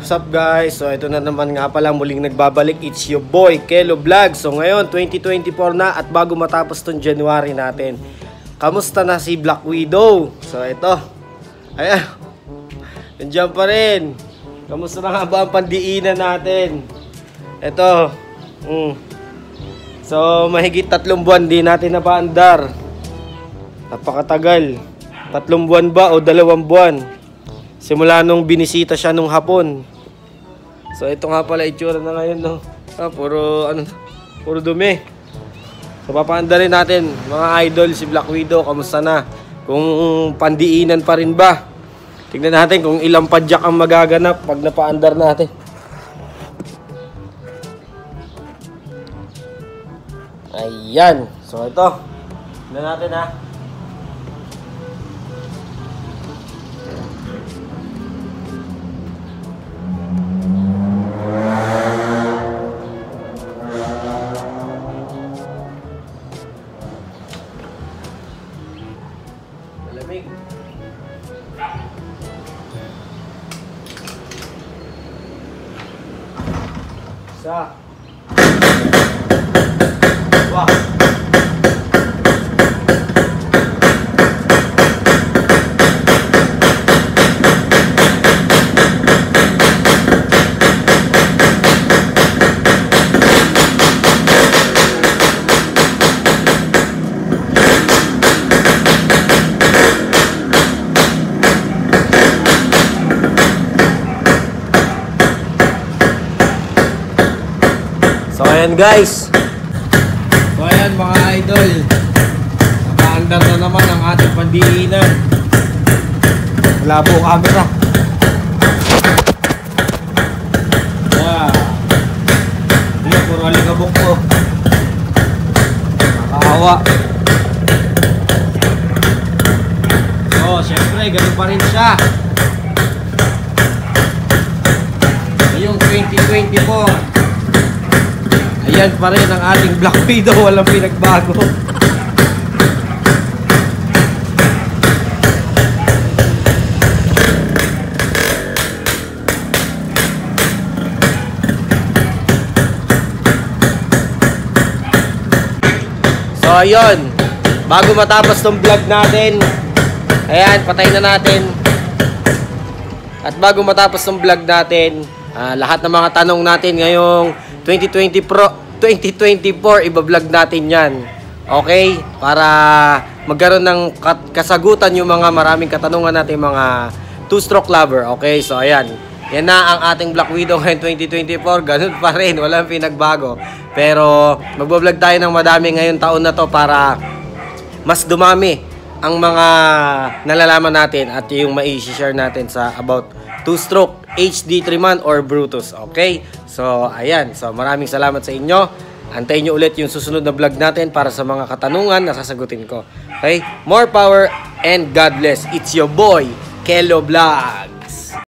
What's up guys? So ito na naman nga pala muling nagbabalik. It's your boy Kelo Vlog. So ngayon 2024 na at bago matapos tong January natin, kamusta na si Black Widow? So ito, ayan, nandiyan pa rin. Kamusta na nga ba ang pandiinan natin? Ito, so mahigit 3 buwan din natin napaandar. Napakatagal. 3 buwan ba o 2 buwan? Simula nung binisita siya nung hapon. So ito nga pala itsura na ngayon, no. Puro dumi. So papaanda rin natin, mga idol, si Black Widow, kamusta na? Kung pandiinan pa rin ba? Tignan natin kung ilang padyak ang magaganap pag napaandar natin. Ayan. So ito, tignan natin ha. Malamig. Isa. Dua. So ayan guys. So ayan mga idol, nakaandar na naman ang ating pandiinan. Malabo camera. Hindi, puro alikabok po. Nakakawa. So syempre ganun pa rin siya. Ngayong 2024, ayan pa rin ang ating Black Widow, walang pinagbago. So ayun, bago matapos tong vlog natin, ayan, patay na natin. At bago matapos tong vlog natin, lahat ng mga tanong natin ngayong 2024, iba-vlog natin yan. Okay? Para magkaroon ng kasagutan yung mga maraming katanungan natin mga two-stroke lover. Okay? So, ayan. Yan na ang ating Black Widow ngayon 2024. Ganun pa rin. Walang pinagbago. Pero, magbablog tayo ng madami ngayong taon na to para mas dumami ang mga nalalaman natin at yung mai-share natin sa about two-stroke HD 3-man or Brutus. Okay? So, ayan. So, maraming salamat sa inyo. Antayin nyo ulit yung susunod na vlog natin para sa mga katanungan na sasagutin ko. Okay? More power and God bless. It's your boy, Kelo Vlog.